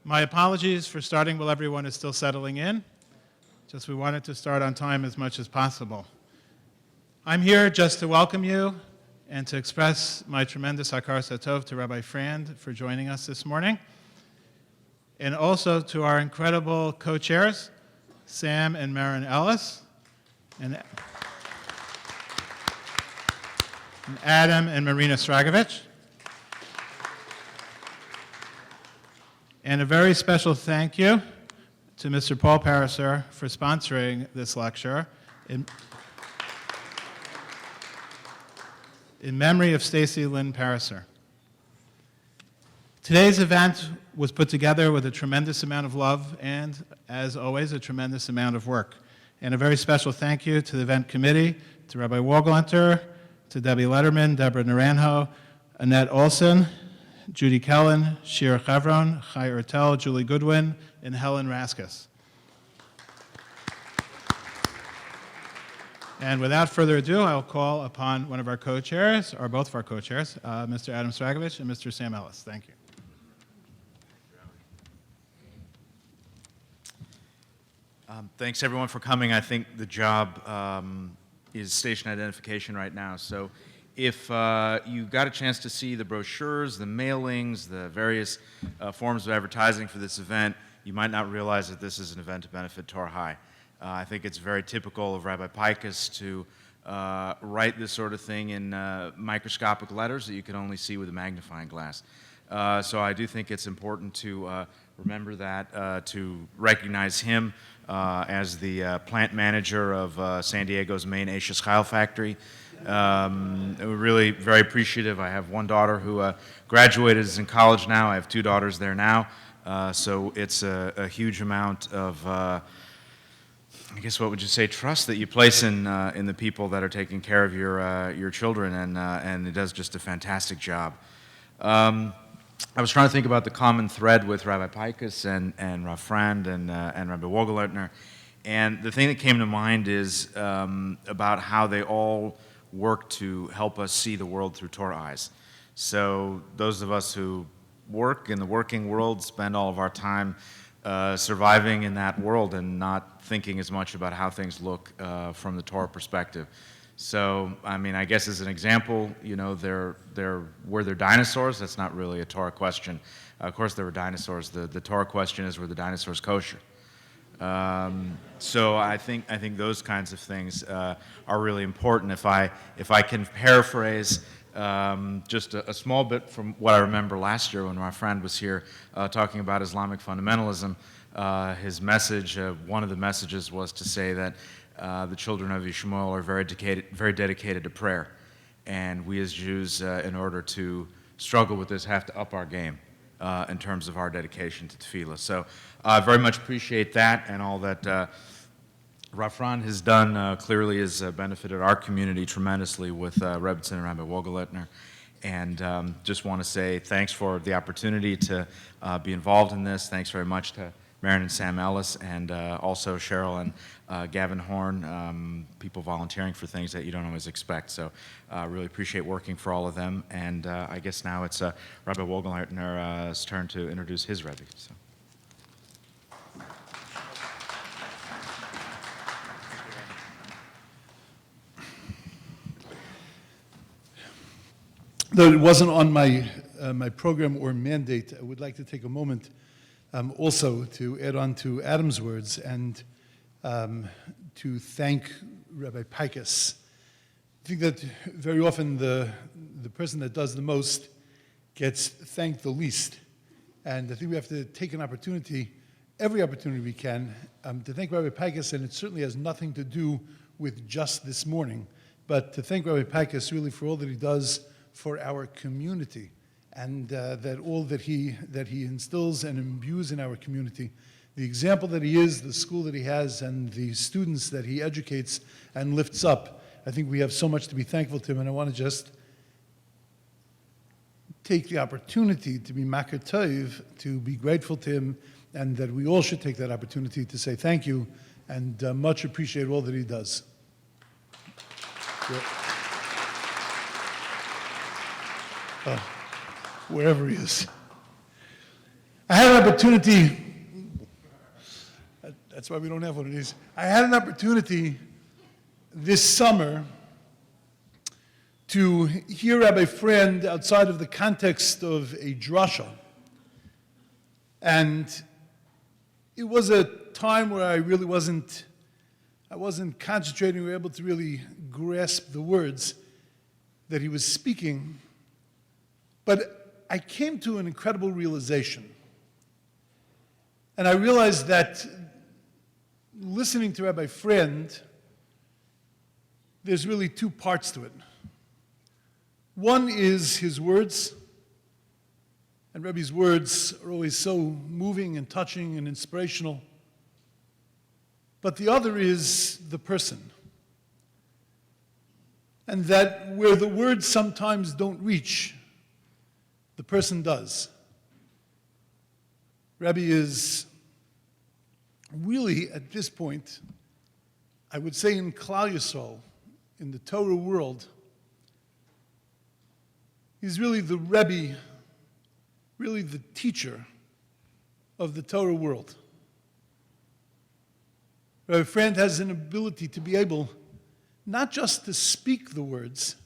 My apologies for starting while everyone is still settling in. Just we wanted to start on time as much as possible. I'm here just to welcome you and to express my tremendous hakar satov to Rabbi Frand for joining us this morning. And also to our incredible co-chairs, Sam and Marin Ellis, and Adam and Marina Stragovich. And a very special thank you to Mr. Paul Pariser for sponsoring this lecture in memory of Stacy, Lynn Pariser. Today's event was put together with a tremendous amount of love and, as always, a tremendous amount of work. And a very special thank you to the event committee, to Rabbi Wogelenter, to Debbie Letterman, Deborah Naranjo, Annette Olson, Judy Kellen, Shira Chevron, Chai Ertel, Julie Goodwin, and Helen Raskus. And without further ado, I'll call upon one of our co-chairs, or both of our co-chairs, Mr. Adam Stragovich and Mr. Sam Ellis. Thank you. Thanks, everyone, for coming. I think the job is station identification right now. So if you got a chance to see the brochures, the mailings, the various forms of advertising for this event, you might not realize that this is an event to benefit Torah High. I think it's very typical of Rabbi Pikus to write this sort of thing in microscopic letters that you can only see with a magnifying glass. So I do think it's important to remember that, to recognize him as the plant manager of San Diego's main Ashes Chayil factory. We're really very appreciative. I have one daughter who graduated, is in college now. I have two daughters there now. So it's a huge amount of, I guess what would you say, trust that you place in the people that are taking care of your children, and it does just a fantastic job. I was trying to think about the common thread with Rabbi Pikus and Rabbi Frand and Rabbi Wogelentner, and the thing that came to mind is about how they all work to help us see the world through Torah eyes. So those of us who work in the working world spend all of our time surviving in that world and not thinking as much about how things look from the Torah perspective. So, I mean, I guess as an example, you know, were there dinosaurs? That's not really a Torah question. Of course there were dinosaurs. The Torah question is, were the dinosaurs kosher? So I think those kinds of things are really important. If I can paraphrase just a small bit from what I remember last year when my friend was here talking about Islamic fundamentalism, his message, one of the messages was to say that the children of Yishmael are very dedicated to prayer, and we as Jews, in order to struggle with this, have to up our game in terms of our dedication to tefillah. So I very much appreciate that, and all that Rabbi Frand has done clearly has benefited our community tremendously with Rebbitzin and Rabbi Wogelentner. And just want to say thanks for the opportunity to be involved in this. Thanks very much to Marin and Sam Ellis, and also Cheryl and Gavin Horn, people volunteering for things that you don't always expect. So really appreciate working for all of them. And I guess now it's Rabbi Wogelentner's turn to introduce his Rebbe. So. Though it wasn't on my program or mandate, I would like to take a moment also to add on to Adam's words and to thank Rabbi Pikus. I think that very often the person that does the most gets thanked the least. And I think we have to take an opportunity, every opportunity we can, to thank Rabbi Pikus, and it certainly has nothing to do with just this morning, but to thank Rabbi Pikus really for all that he does for our community, and that all that he instills and imbues in our community, the example that he is, the school that he has, and the students that he educates and lifts up. I think we have so much to be thankful to him, and I want to just take the opportunity to be makar tov, to be grateful to him, and that we all should take that opportunity to say thank you and much appreciate all that he does. Wherever he is. I had an an opportunity, that's why we don't have one of these. I had an opportunity this summer to hear Rabbi Frand outside of the context of a drasha. And it was a time where I really wasn't concentrating or able to really grasp the words that he was speaking. But I came to an incredible realization. And I realized that listening to Rabbi Frand, there's really two parts to it. One is his words, and Rebbe's words are always so moving and touching and inspirational. But the other is the person. And that where the words sometimes don't reach, the person does. Rebbe is really, at this point, I would say in Klal Yisrael, in the Torah world, he's really the Rebbe, really the teacher of the Torah world. Rabbi Frand has an ability to be able not just to speak the words,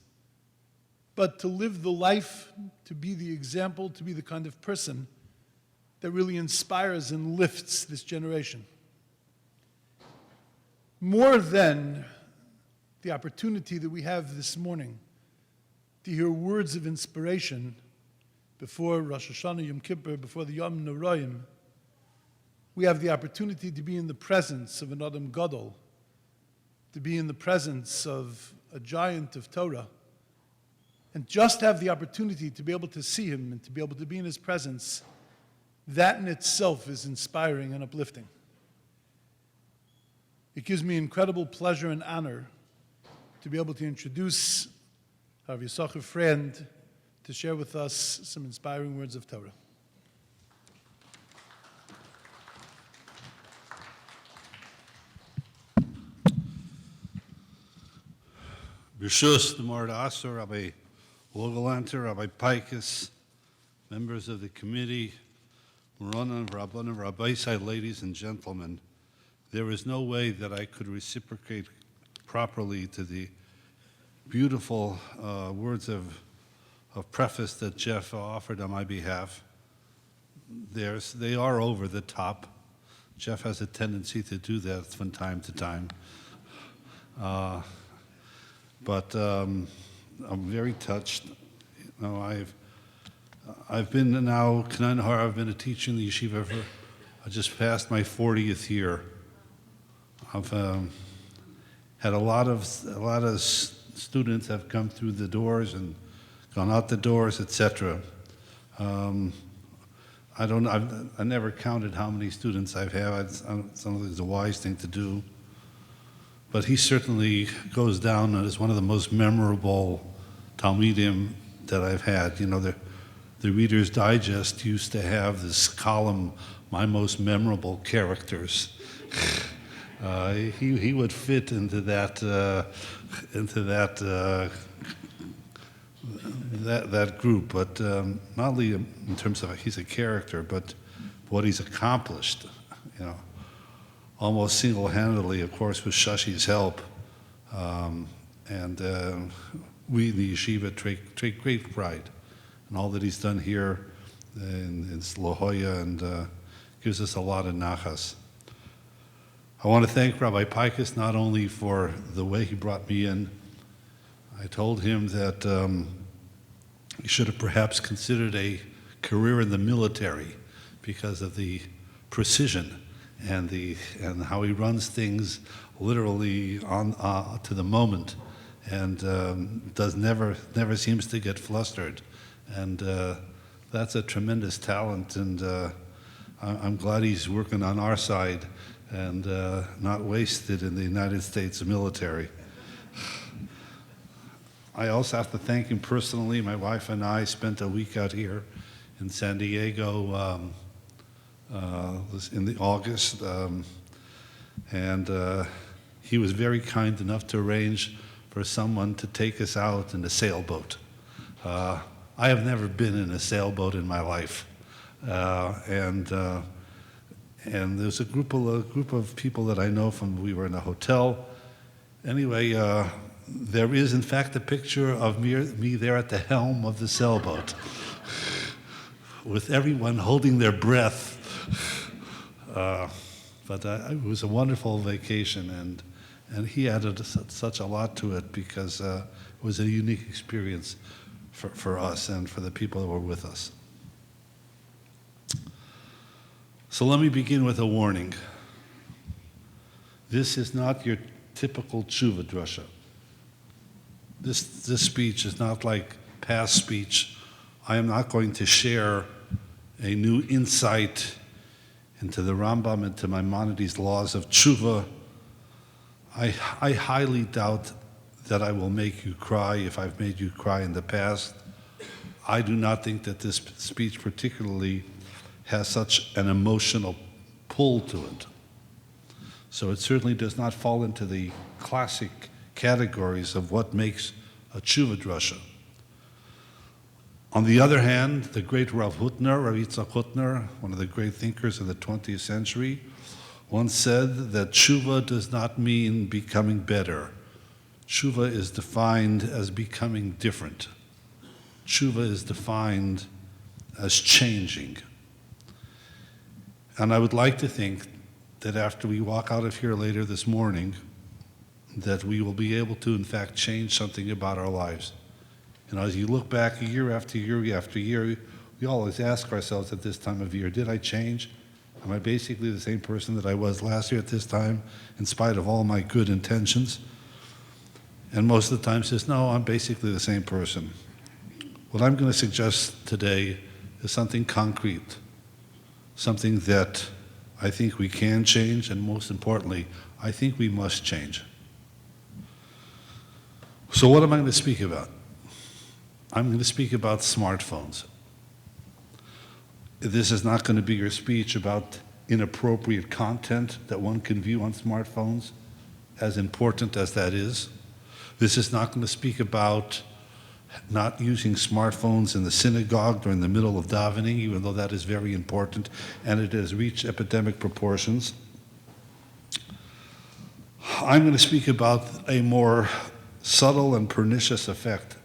but to live the life, to be the example, to be the kind of person that really inspires and lifts this generation. More than the opportunity that we have this morning to hear words of inspiration before Rosh Hashanah, Yom Kippur, before the Yom Noraim, we have the opportunity to be in the presence of an Adam Gadol, to be in the presence of a giant of Torah, and just have the opportunity to be able to see him and to be able to be in his presence. That in itself is inspiring and uplifting. It gives me incredible pleasure and honor to be able to introduce Rabbi Yissocher Frand to share with us some inspiring words of Torah. B'shus, the Mordeh Asor, Rabbi Wogelanter, Rabbi Pikus, members of the committee, Moronim, Rabbanim, Rabbeisai, ladies and gentlemen, there is no way that I could reciprocate properly to the beautiful words of preface that Jeff offered on my behalf. They are over the top. Jeff has a tendency to do that from time to time. But I'm very touched. You know, I've been now, I've been a teacher in the yeshiva for, I just passed my 40th year. I've had a lot of students have come through the doors and gone out the doors, etc. I never counted how many students I've had. I don't think it's a wise thing to do. But he certainly goes down as one of the most memorable Talmidim that I've had. You know, the Reader's Digest used to have this column, My Most Memorable Characters. He would fit into that group, but not only in terms of he's a character, but what he's accomplished. You know, almost single-handedly, of course, with Shashi's help, and we in the yeshiva take great pride in all that he's done here in La Jolla, and gives us a lot of nachas. I want to thank Rabbi Pikus not only for the way he brought me in. I told him that he should have perhaps considered a career in the military because of the precision and how he runs things literally on to the moment, and never seems to get flustered, and that's a tremendous talent, and I'm glad he's working on our side and not wasted in the United States military. I also have to thank him personally. My wife and I spent a week out here in San Diego in August, and he was very kind enough to arrange for someone to take us out in a sailboat. I have never been in a sailboat in my life. And there's a group of people that I know from, we were in a hotel. Anyway, there is in fact a picture of me there at the helm of the sailboat with everyone holding their breath. But it was a wonderful vacation, and he added such a lot to it because it was a unique experience for us and for the people that were with us. So let me begin with a warning. This is not your typical tshuva drasha. This speech is not like past speech. I am not going to share a new insight into the Rambam, into Maimonides' laws of tshuva. I highly doubt that I will make you cry if I've made you cry in the past. I do not think that this speech particularly has such an emotional pull to it. So it certainly does not fall into the classic categories of what makes a tshuva drasha. On the other hand, the great Rav Hutner, Rav Yitzchak Hutner, one of the great thinkers of the 20th century, once said that tshuva does not mean becoming better. Tshuva is defined as becoming different. Tshuva is defined as changing. And I would like to think that after we walk out of here later this morning, that we will be able to, in fact, change something about our lives. You know, as you look back year after year after year, we always ask ourselves at this time of year, did I change? Am I basically the same person that I was last year at this time, in spite of all my good intentions? And most of the time says, no, I'm basically the same person. What I'm going to suggest today is something concrete, something that I think we can change, and most importantly, I think we must change. So what am I going to speak about? I'm going to speak about smartphones. This is not going to be your speech about inappropriate content that one can view on smartphones, as important as that is. This is not going to speak about not using smartphones in the synagogue during the middle of davening, even though that is very important, and it has reached epidemic proportions. I'm going to speak about a more subtle and pernicious effect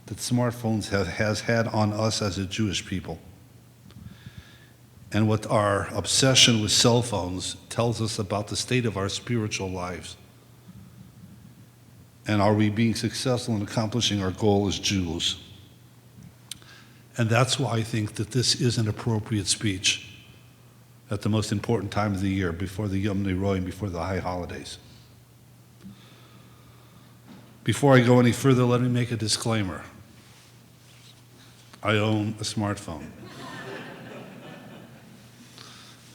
that smartphones has had on us as a Jewish people, and what our obsession with cell phones tells us about the state of our spiritual lives. And are we being successful in accomplishing our goal as Jews? And that's why I think that this is an appropriate speech at the most important time of the year, before the Yom Niroim, before the high holidays. Before I go any further, let me make a disclaimer. I own a smartphone.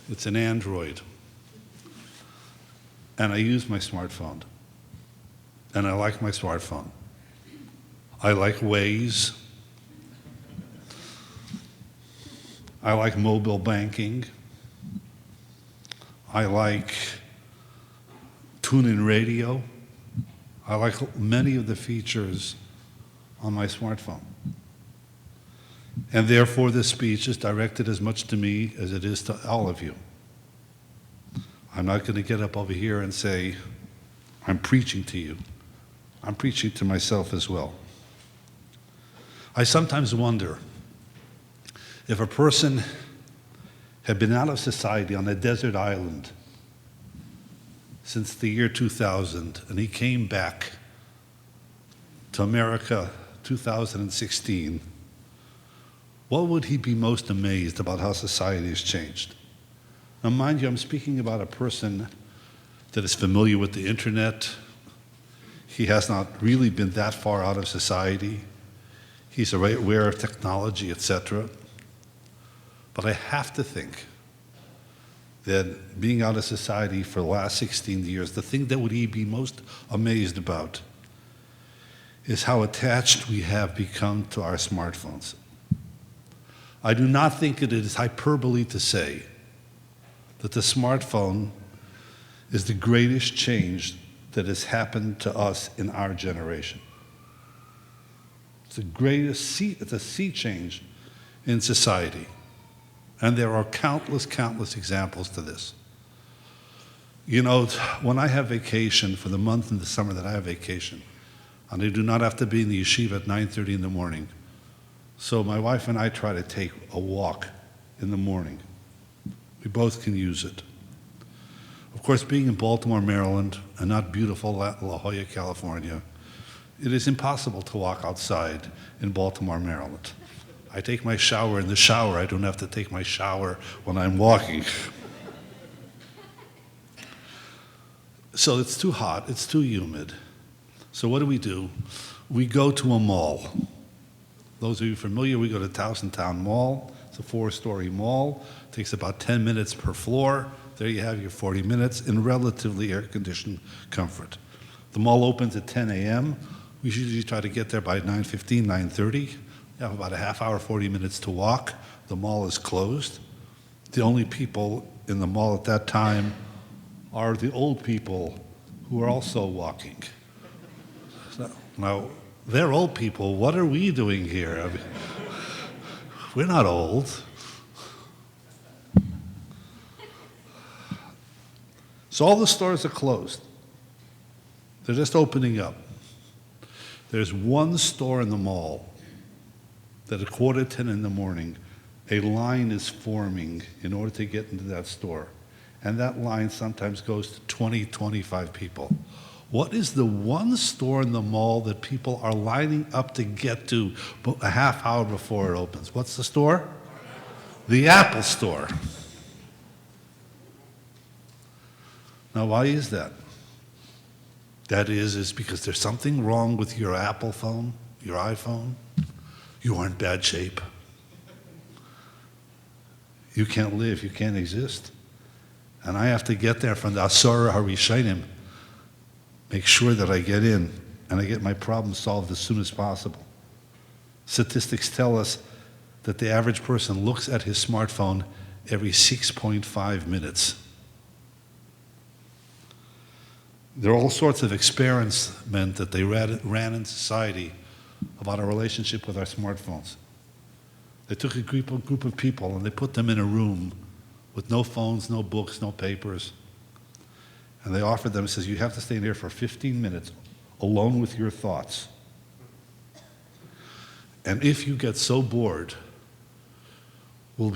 It's an Android. And I use my smartphone. And I like my smartphone. I like Waze. I like mobile banking. I like tune-in radio. I like many of the features on my smartphone. And therefore, this speech is directed as much to me as it is to all of you. I'm not going to get up over here and say, I'm preaching to you. I'm preaching to myself as well. I sometimes wonder if a person had been out of society on a desert island since the year 2000, and he came back to America 2016, what would he be most amazed about how society has changed? Now, mind you, I'm speaking about a person that is familiar with the internet. He has not really been that far out of society. He's aware of technology, etc. But I have to think that being out of society for the last 16 years, the thing that would he be most amazed about is how attached we have become to our smartphones. I do not think it is hyperbole to say that the smartphone is the greatest change that has happened to us in our generation. It's the greatest it's a sea change in society. And there are countless, countless examples to this. You know, when I have vacation for the month in the summer that I have vacation, and I do not have to be in the yeshiva at 9:30 in the morning, so my wife and I try to take a walk in the morning. We both can use it. Of course, being in Baltimore, Maryland, and not beautiful La Jolla, California, it is impossible to walk outside in Baltimore, Maryland. I take my shower in the shower. I don't have to take my shower when I'm walking. So it's too hot, it's too humid. So what do? We go to a mall. Those of you familiar, we go to Towson Mall. It's a 4-story mall. It takes about 10 minutes per floor. There you have your 40 minutes in relatively air-conditioned comfort. The mall opens at 10 a.m. We usually try to get there by 9:15, 9:30. You have about a half hour, 40 minutes to walk. The mall is closed. The only people in the mall at that time are the old people who are also walking. So, now, they're old people. What are we doing here? I mean, we're not old. So all the stores are closed. They're just opening up. There's one store in the mall that at 9:45 in the morning, a line is forming in order to get into that store. And that line sometimes goes to 20, 25 people. What is the one store in the mall that people are lining up to get to a half hour before it opens? What's the store? The Apple Store. Now, why is that? That is because there's something wrong with your Apple phone, your iPhone. You are in bad shape. You can't live, you can't exist. And I have to get there from the Asara Harishainim, make sure that I get in and I get my problem solved as soon as possible. Statistics tell us that the average person looks at his smartphone every 6.5 minutes. There are all sorts of experiments that they ran in society about our relationship with our smartphones. They took a group of people and they put them in a room with no phones, no books, no papers. And they offered them, says, you have to stay in there for 15 minutes alone with your thoughts. And if you get so bored, you'll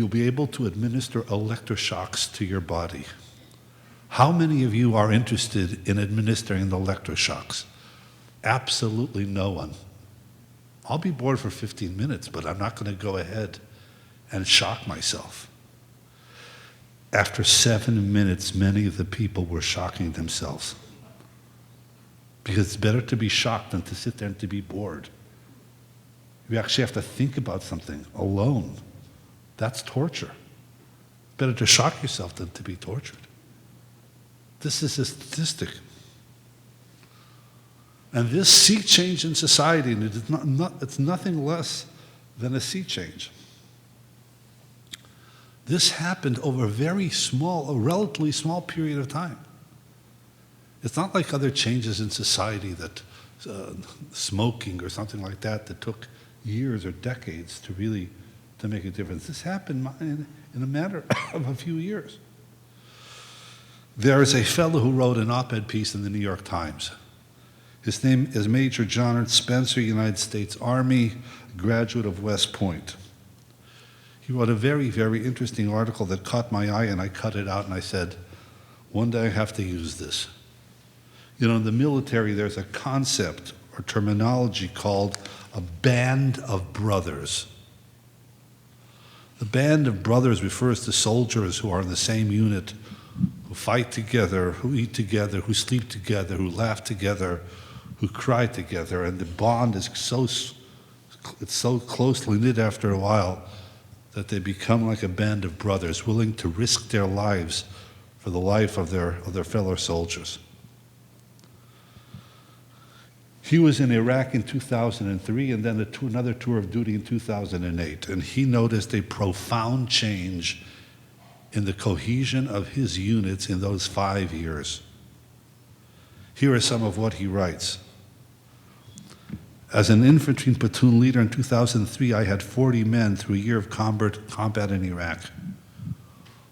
be able to administer electroshocks to your body. How many of you are interested in administering the electroshocks? Absolutely no one. I'll be bored for 15 minutes, but I'm not going to go ahead and shock myself. After 7 minutes, many of the people were shocking themselves. Because it's better to be shocked than to sit there and to be bored. You actually have to think about something alone. That's torture. Better to shock yourself than to be tortured. This is a statistic. And this sea change in society, and it's nothing less than a sea change. This happened over a relatively small period of time. It's not like other changes in society that smoking or something like that took years or decades to make a difference. This happened in a matter of a few years. There is a fellow who wrote an op-ed piece in the New York Times. His name is Major John Spencer, United States Army, graduate of West Point. He wrote a very, very interesting article that caught my eye, and I cut it out and I said, one day I have to use this. You know, in the military, there's a concept or terminology called a band of brothers. The band of brothers refers to soldiers who are in the same unit, who fight together, who eat together, who sleep together, who laugh together, who cry together, and the bond is so closely knit after a while that they become like a band of brothers, willing to risk their lives for the life of their fellow soldiers. He was in Iraq in 2003 and then another tour of duty in 2008, and he noticed a profound change in the cohesion of his units in those 5 years. Here are some of what he writes. As an infantry platoon leader in 2003, I had 40 men through a year of combat in Iraq.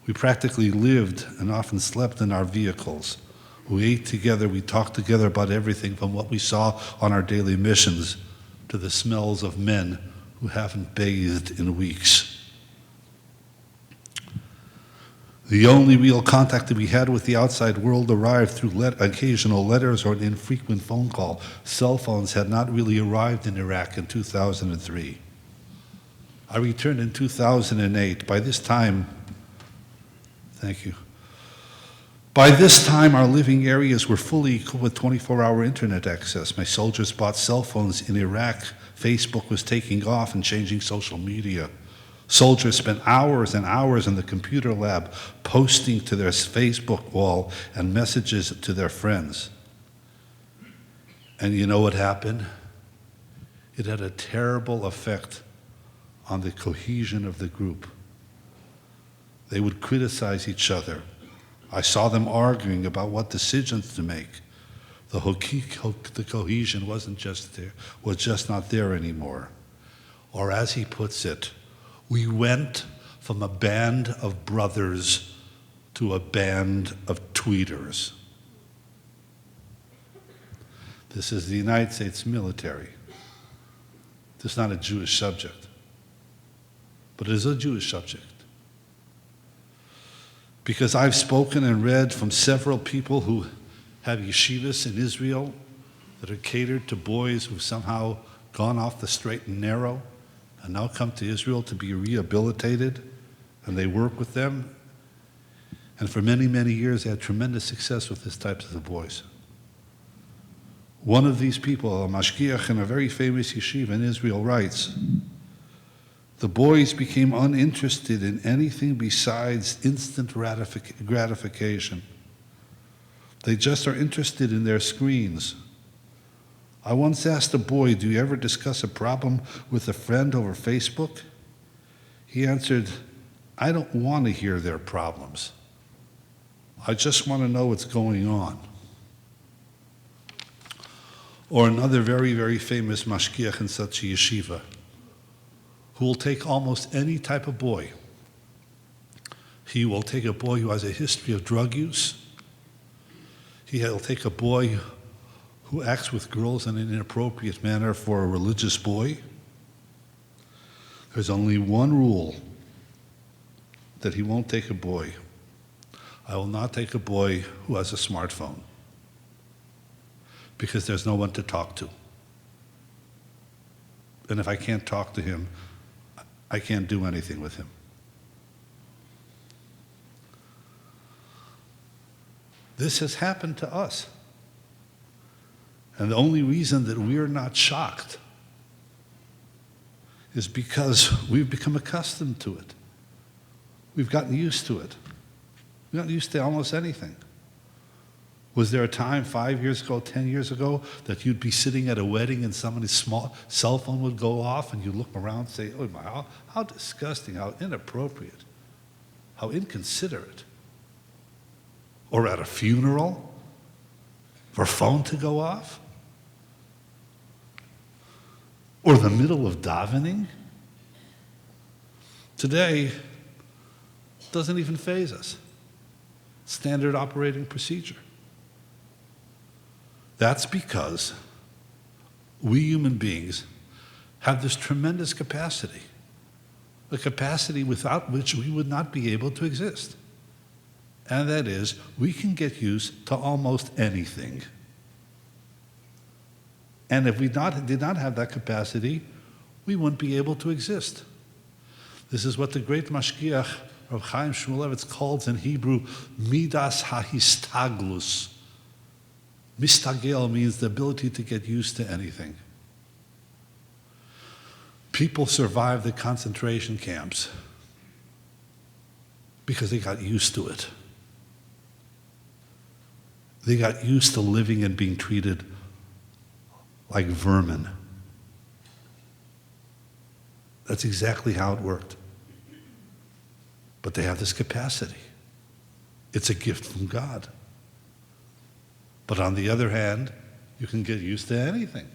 We practically lived and often slept in our vehicles. We ate together, we talked together about everything from what we saw on our daily missions to the smells of men who haven't bathed in weeks. The only real contact that we had with the outside world arrived through occasional letters or an infrequent phone call. Cell phones had not really arrived in Iraq in 2003. I returned in 2008. By this time, thank you. By this time, our living areas were fully equipped with 24-hour internet access. My soldiers bought cell phones in Iraq. Facebook was taking off and changing social media. Soldiers spent hours and hours in the computer lab posting to their Facebook wall and messages to their friends. And you know what happened? It had a terrible effect on the cohesion of the group. They would criticize each other. I saw them arguing about what decisions to make. The cohesion was just not there anymore. Or as he puts it, we went from a band of brothers to a band of tweeters. This is the United States military. This is not a Jewish subject, but it is a Jewish subject. Because I've spoken and read from several people who have yeshivas in Israel that are catered to boys who've somehow gone off the straight and narrow and now come to Israel to be rehabilitated, and they work with them. And for many, many years, they had tremendous success with this type of boys. One of these people, a mashgiach in a very famous yeshiva in Israel, writes, the boys became uninterested in anything besides instant gratification. They just are interested in their screens. I once asked a boy, do you ever discuss a problem with a friend over Facebook? He answered, I don't want to hear their problems. I just want to know what's going on. Or another very, very famous mashgiach in such a yeshiva, who will take almost any type of boy. He will take a boy who has a history of drug use. He'll take a boy who acts with girls in an inappropriate manner for a religious boy. There's only one rule that he won't take a boy. I will not take a boy who has a smartphone, because there's no one to talk to. And if I can't talk to him, I can't do anything with him. This has happened to us. And the only reason that we're not shocked is because we've become accustomed to it. We've gotten used to it. We've gotten used to almost anything. Was there a time 5 years ago, 10 years ago, that you'd be sitting at a wedding and somebody's small cell phone would go off and you look around and say, oh my, how disgusting, how inappropriate, how inconsiderate. Or at a funeral, for a phone to go off? Or the middle of davening? Today, it doesn't even faze us. Standard operating procedure. That's because we human beings have this tremendous capacity, a capacity without which we would not be able to exist. And that is, we can get used to almost anything. And if we did not have that capacity, we wouldn't be able to exist. This is what the great mashgiach, Rav Chaim Shmulevitz, calls in Hebrew, midas hahistaglus. Mistagel means the ability to get used to anything. People survived the concentration camps because they got used to it. They got used to living and being treated like vermin. That's exactly how it worked. But they have this capacity. It's a gift from God. But on the other hand, you can get used to anything.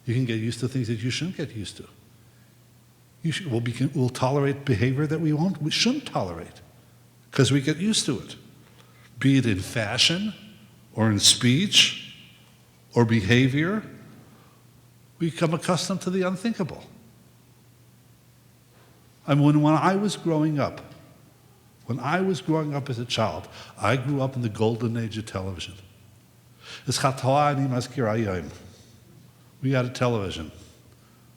You can get used to things that you shouldn't get used to. We'll tolerate behavior that we shouldn't tolerate because we get used to it, be it in fashion or in speech or behavior. We become accustomed to the unthinkable. I mean, when I was growing up as a child, I grew up in the golden age of television. We had a television.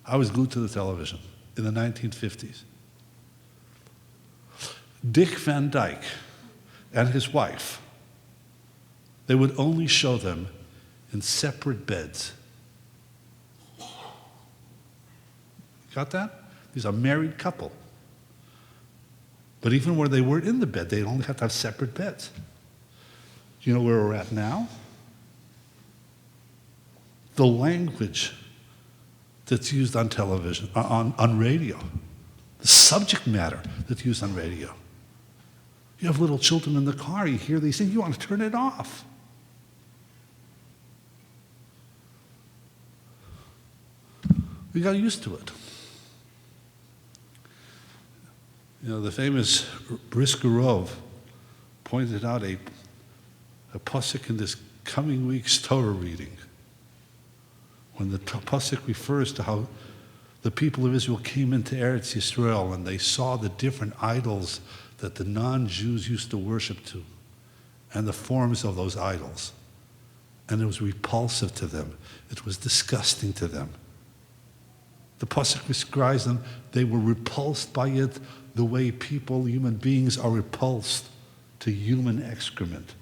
I was glued to the television in the 1950s. Dick Van Dyke and his wife, they would only show them in separate beds. Got that? These are a married couple. But even where they were in the bed, they only had to have separate beds. Do you know where we're at now? The language that's used on television, on radio, the subject matter that's used on radio. You have little children in the car, you hear these things, you want to turn it off. We got used to it. You know, the famous Briskerov pointed out a pasuk in this coming week's Torah reading, when the pasuk refers to how the people of Israel came into Eretz Yisrael and they saw the different idols that the non-Jews used to worship to and the forms of those idols. And it was repulsive to them. It was disgusting to them. The pasuk describes them, they were repulsed by it the way people, human beings, are repulsed to human excrement.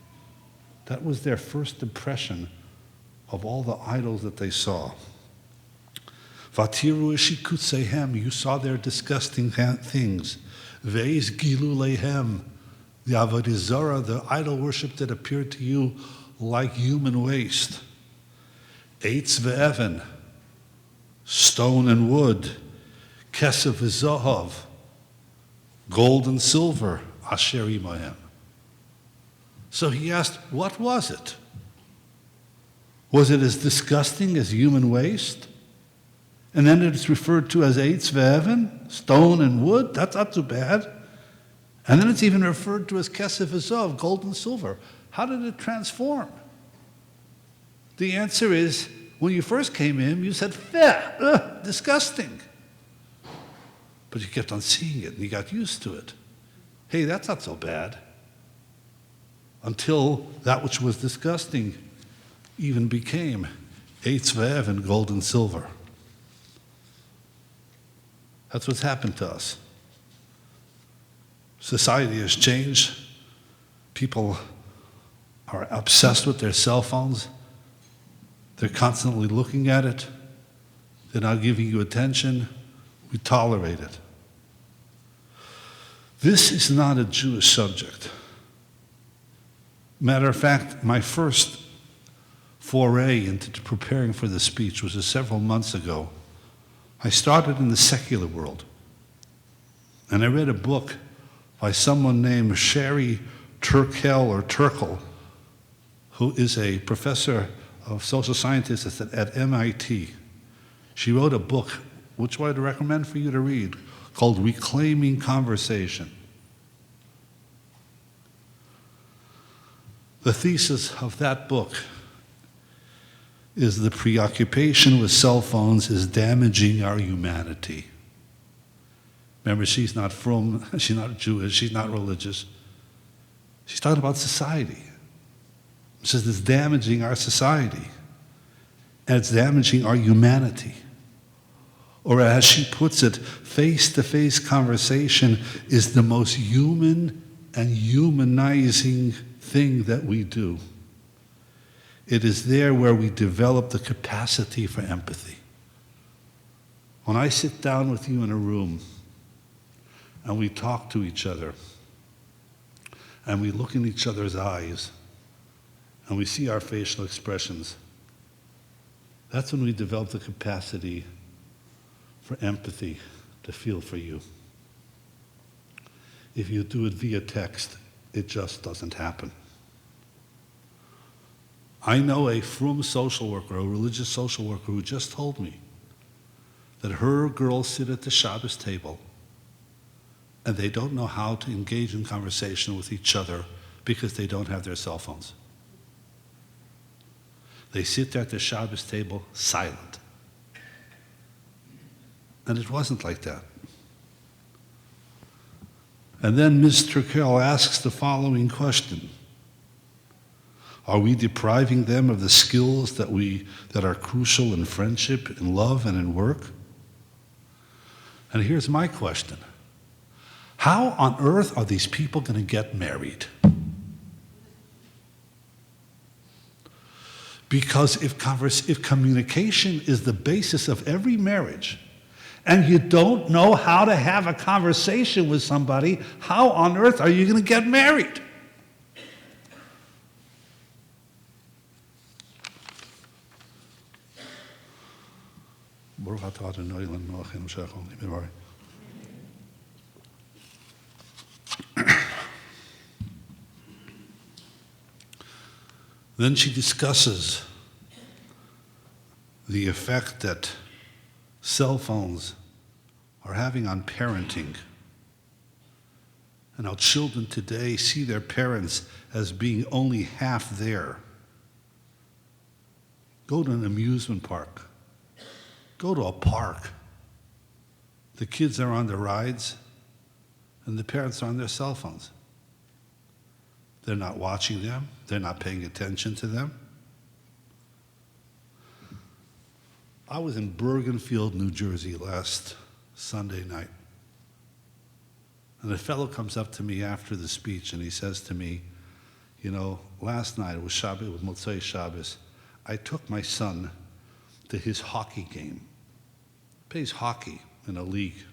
That was their first impression of all the idols that they saw. Vatiru ishikutsehem, you saw their disgusting things. Veis gilu lehem, the avodah zarah, the idol worship that appeared to you like human waste. Eitz ve'evan, stone and wood. Kesef v'zohav, gold and silver. Asher imahem. So he asked, what was it? Was it as disgusting as human waste? And then it's referred to as eitz ve'evan, stone and wood. That's not too bad. And then it's even referred to as kesef v'zov, gold and silver. How did it transform? The answer is, when you first came in, you said, disgusting. But you kept on seeing it and you got used to it. Hey, that's not so bad. Until that which was disgusting even became eitz ve'evan, gold and silver. That's what's happened to us. Society has changed. People are obsessed with their cell phones. They're constantly looking at it. They're not giving you attention. We tolerate it. This is not a Jewish subject. Matter of fact, my first foray into preparing for the speech was several months ago. I started in the secular world, and I read a book by someone named Sherry Turkle, who is a professor of social scientists at MIT. She wrote a book, which I'd recommend for you to read, called Reclaiming Conversation. The thesis of that book is the preoccupation with cell phones is damaging our humanity. Remember, she's not she's not Jewish, she's not religious. She's talking about society. She says it's damaging our society, and it's damaging our humanity. Or as she puts it, face-to-face conversation is the most human and humanizing thing that we do. It is there where we develop the capacity for empathy. When I sit down with you in a room and we talk to each other and we look in each other's eyes and we see our facial expressions, that's when we develop the capacity for empathy, to feel for you. If you do it via text, it just doesn't happen. I know a frum social worker, a religious social worker, who just told me that her girls sit at the Shabbos table and they don't know how to engage in conversation with each other because they don't have their cell phones. They sit there at the Shabbos table silent. And it wasn't like that. And then Mr. Carroll asks the following question. Are we depriving them of the skills that are crucial in friendship, in love, and in work? And here's my question. How on earth are these people going to get married? Because if communication is the basis of every marriage, and you don't know how to have a conversation with somebody, how on earth are you going to get married? Then she discusses the effect that cell phones are having on parenting, and how children today see their parents as being only half there. Go to an amusement park. Go to a park. The kids are on the rides, and the parents are on their cell phones. They're not watching them. They're not paying attention to them. I was in Bergenfield, New Jersey last Sunday night. And a fellow comes up to me after the speech and he says to me, you know, last night, it was Shabbos, it was Motzei Shabbos, I took my son to his hockey game. He plays hockey in a league. He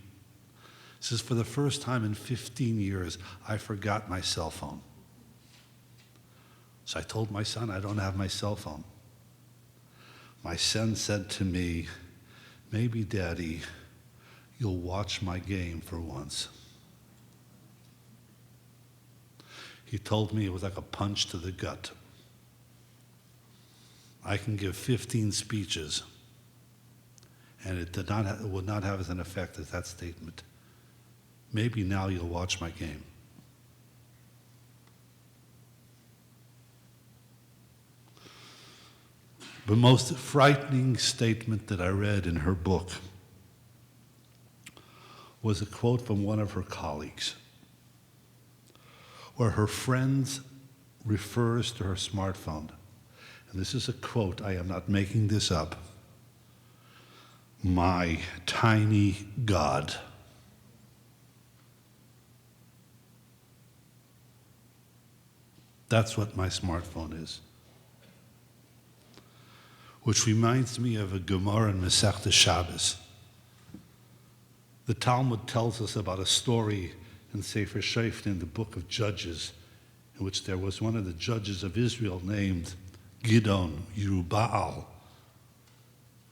says, for the first time in 15 years, I forgot my cell phone. So I told my son, I don't have my cell phone. My son said to me, maybe, Daddy, you'll watch my game for once. He told me it was like a punch to the gut. I can give 15 speeches, and it would not have as an effect as that statement. Maybe now you'll watch my game. The most frightening statement that I read in her book was a quote from one of her colleagues, where her friend refers to her smartphone. And this is a quote, I am not making this up. My tiny God. That's what my smartphone is. Which reminds me of a Gemara in Masechta Shabbos. The Talmud tells us about a story in Sefer Shoftim, in the book of Judges, in which there was one of the judges of Israel named Gidon, Yerubbaal,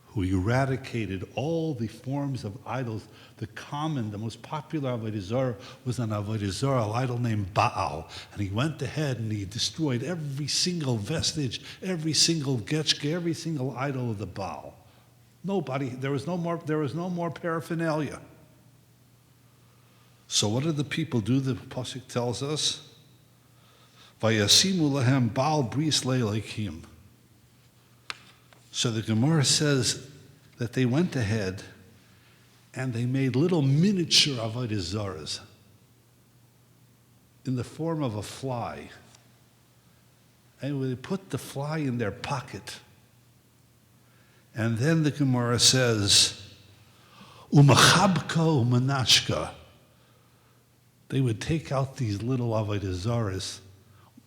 who eradicated all the forms of idols. The most popular Avodah Zarah was an Avodah Zarah, an idol named Baal. And he went ahead and he destroyed every single vestige, every single getchke, every single idol of the Baal. There was no more paraphernalia. So what did the people do? The Pasuk tells us, Vayasimu lahem Baal bris le'elokim. So the Gemara says that they went ahead and they made little miniature avodah zarahs in the form of a fly. And they put the fly in their pocket. And then the Gemara says, umachabka umanashka. They would take out these little avodah zarahs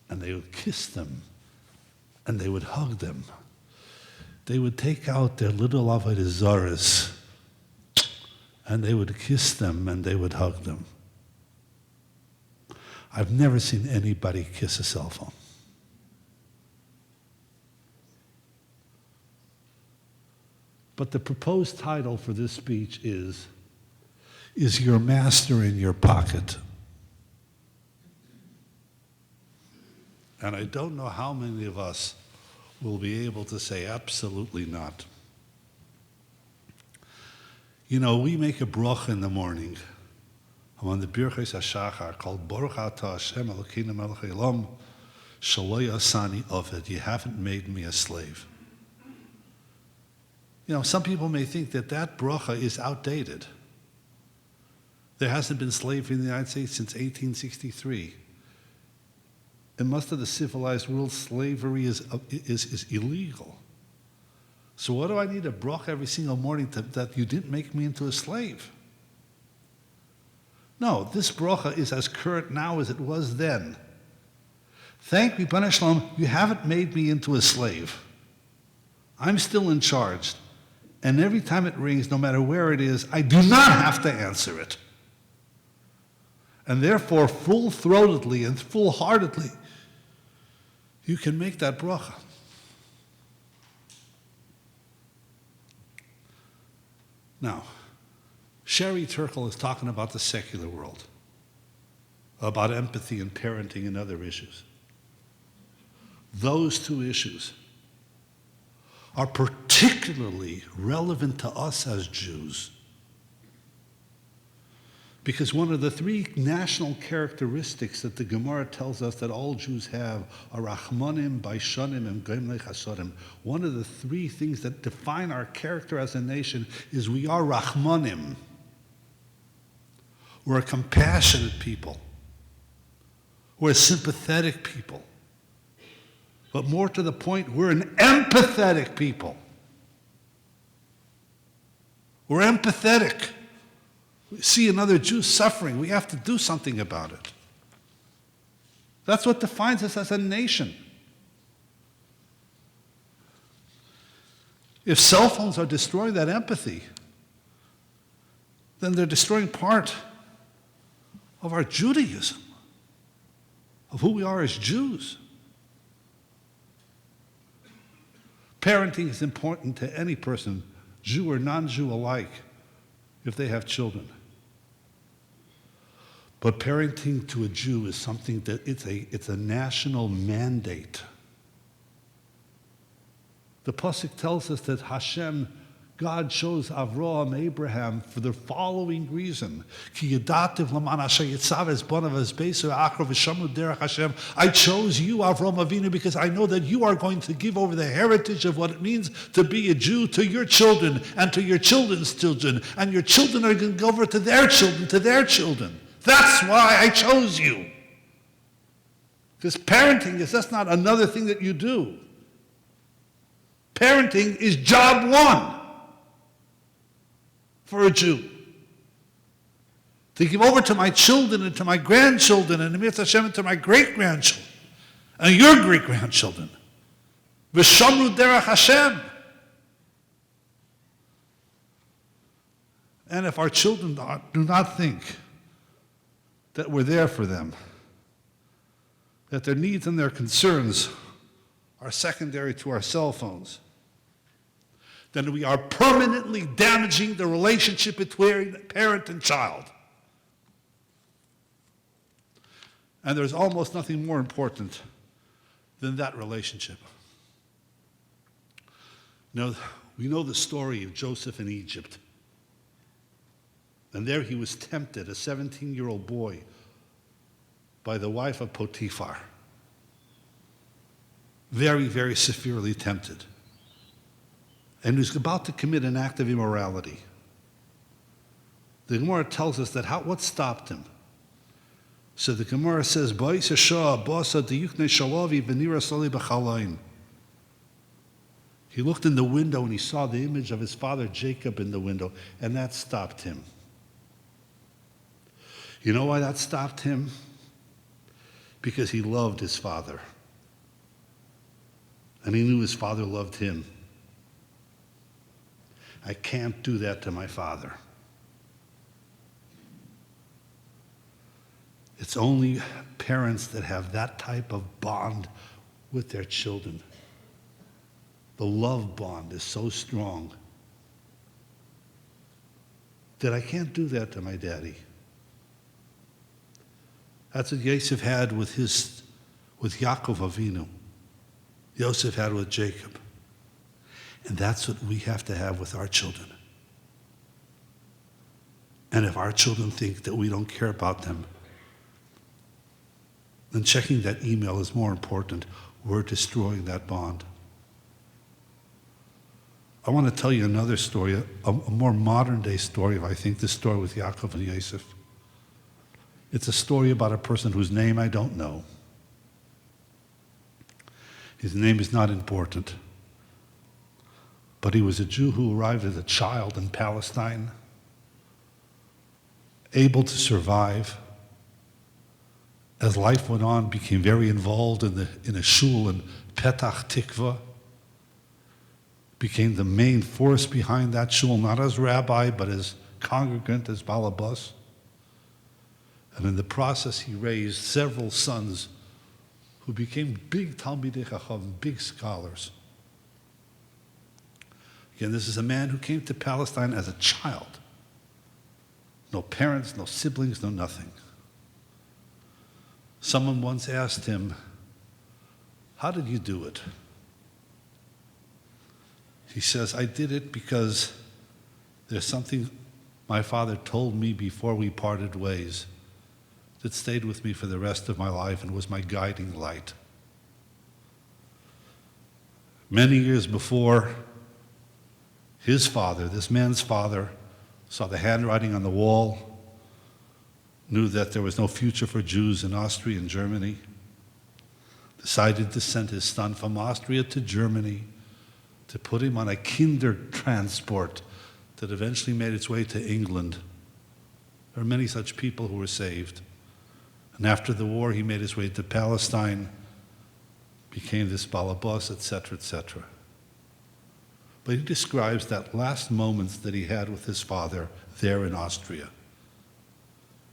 and they would kiss them and they would hug them. They would take out their little avodah zarahs and they would kiss them and they would hug them. I've never seen anybody kiss a cell phone. But the proposed title for this speech is Your Master in Your Pocket? And I don't know how many of us will be able to say absolutely not. You know, we make a bracha in the morning on the Birchos HaShachar called Baruch Atah Hashem Elokeinu Melech Haolam Shelo Yasani Oved. You haven't made me a slave. You know, some people may think that that bracha is outdated. There hasn't been slavery in the United States since 1863. In most of the civilized world, slavery is illegal. So what do I need a bracha every single morning that you didn't make me into a slave? No, this bracha is as current now as it was then. Thank me, B'nai Shalom, you haven't made me into a slave. I'm still in charge. And every time it rings, no matter where it is, I do not have to answer it. And therefore, full-throatedly and full-heartedly, you can make that bracha. Now, Sherry Turkle is talking about the secular world, about empathy and parenting and other issues. Those two issues are particularly relevant to us as Jews, because one of the three national characteristics that the Gemara tells us that all Jews have are Rachmanim, Baishanim, and Goimlei Chasodim. One of the three things that define our character as a nation is we are Rachmanim. We're a compassionate people. We're a sympathetic people. But more to the point, we're an empathetic people. We're empathetic. We see another Jew suffering. We have to do something about it. That's what defines us as a nation. If cell phones are destroying that empathy, then they're destroying part of our Judaism, of who we are as Jews. Parenting is important to any person, Jew or non-Jew alike, if they have children. But parenting to a Jew is something that it's a national mandate. The pasuk tells us that Hashem, God chose Avraham, Abraham, for the following reason. I chose you, Avraham Avinu, because I know that you are going to give over the heritage of what it means to be a Jew to your children and to your children's children. And your children are going to go over to their children, to their children. That's why I chose you. Because parenting is just not another thing that you do. Parenting is job one for a Jew. To give over to my children and to my grandchildren and to my great-grandchildren and your great-grandchildren. V'shamru derech Hashem. And if our children do not think that we're there for them, that their needs and their concerns are secondary to our cell phones, then we are permanently damaging the relationship between parent and child. And there's almost nothing more important than that relationship. Now, we know the story of Joseph in Egypt. And there he was tempted, a 17-year-old boy, by the wife of Potiphar. Very, very severely tempted. And he was about to commit an act of immorality. The Gemara tells us that what stopped him? So the Gemara says, he looked in the window and he saw the image of his father Jacob in the window, and that stopped him. You know why that stopped him? Because he loved his father. And he knew his father loved him. I can't do that to my father. It's only parents that have that type of bond with their children. The love bond is so strong that I can't do that to my daddy. That's what Yosef had with Yaakov Avinu. Yosef had with Jacob. And that's what we have to have with our children. And if our children think that we don't care about them, then checking that email is more important. We're destroying that bond. I want to tell you another story, a more modern day story, I think, the story with Yaakov and Yosef. It's a story about a person whose name I don't know. His name is not important. But he was a Jew who arrived as a child in Palestine, able to survive. As life went on, became very involved in a shul in Petach Tikva, became the main force behind that shul, not as rabbi, but as congregant, as balabas. And in the process, he raised several sons who became big Talmidei Chacham, big scholars. Again, this is a man who came to Palestine as a child. No parents, no siblings, no nothing. Someone once asked him, "How did you do it?" He says, "I did it because there's something my father told me before we parted ways that stayed with me for the rest of my life and was my guiding light." Many years before, his father, this man's father, saw the handwriting on the wall, knew that there was no future for Jews in Austria and Germany, decided to send his son from Austria to Germany to put him on a kinder transport that eventually made its way to England. There are many such people who were saved. And after the war, he made his way to Palestine, became this balabas, etc., etc. But he describes that last moments that he had with his father there in Austria.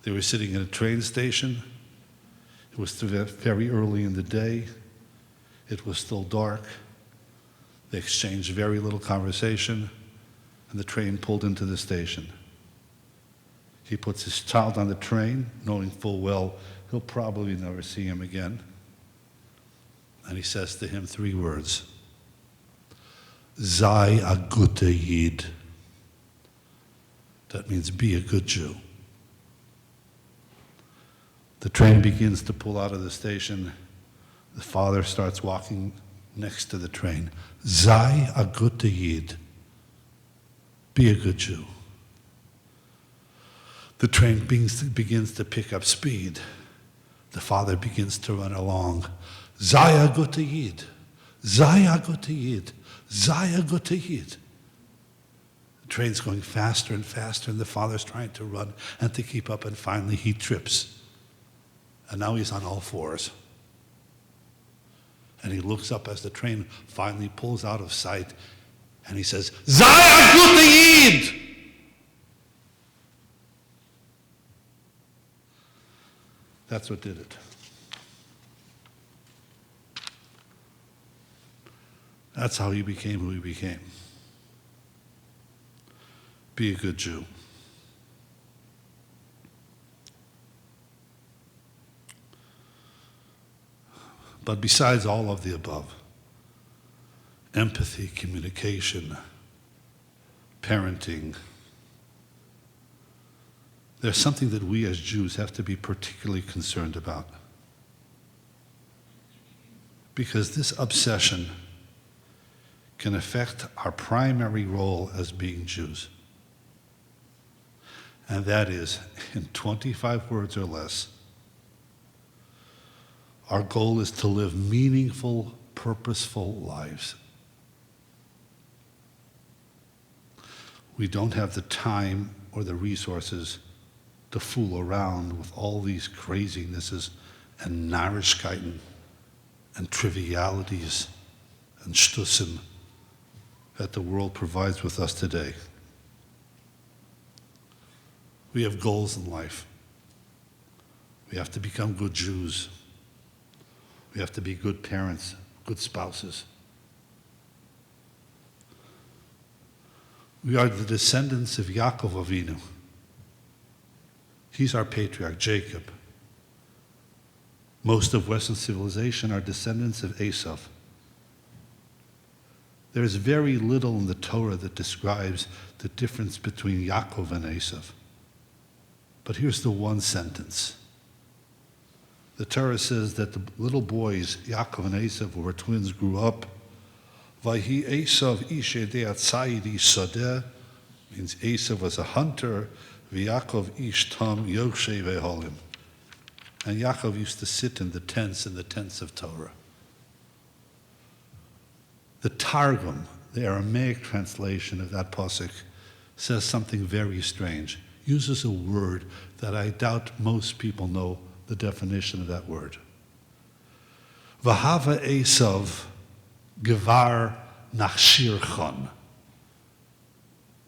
They were sitting in a train station. It was very early in the day. It was still dark. They exchanged very little conversation, and the train pulled into the station. He puts his child on the train, knowing full well he'll probably never see him again. And he says to him 3 words: Sei a guter Yid. That means be a good Jew. The train begins to pull out of the station. The father starts walking next to the train. Sei a guter Yid. Be a good Jew. The train begins to pick up speed. The father begins to run along. Sei a guter Yid. Sei a guter Yid. Sei a guter Yid. The train's going faster and faster, and the father's trying to run and to keep up, and finally he trips. And now he's on all fours. And he looks up as the train finally pulls out of sight, and he says, Sei a guter Yid! That's what did it. That's how he became who he became. Be a good Jew. But besides all of the above, empathy, communication, parenting, there's something that we as Jews have to be particularly concerned about. Because this obsession can affect our primary role as being Jews. And that is, in 25 words or less, our goal is to live meaningful, purposeful lives. We don't have the time or the resources to fool around with all these crazinesses and Narishkeiten and trivialities and shtussim that the world provides with us today. We have goals in life. We have to become good Jews. We have to be good parents, good spouses. We are the descendants of Yaakov Avinu. He's our patriarch, Jacob. Most of Western civilization are descendants of Esau. There's very little in the Torah that describes the difference between Yaakov and Esav. But here's the one sentence. The Torah says that the little boys, Yaakov and Esav, who were twins, grew up. Vayhi Esav ish yedei atzayid ish sadeh, means Esav was a hunter, v'Yaakov ish tam yokshe ve'holim. And Yaakov used to sit in the tents of Torah. The Targum, the Aramaic translation of that pasuk, says something very strange. Uses a word that I doubt most people know the definition of that word. V'hava Esav gevar nachshirchan.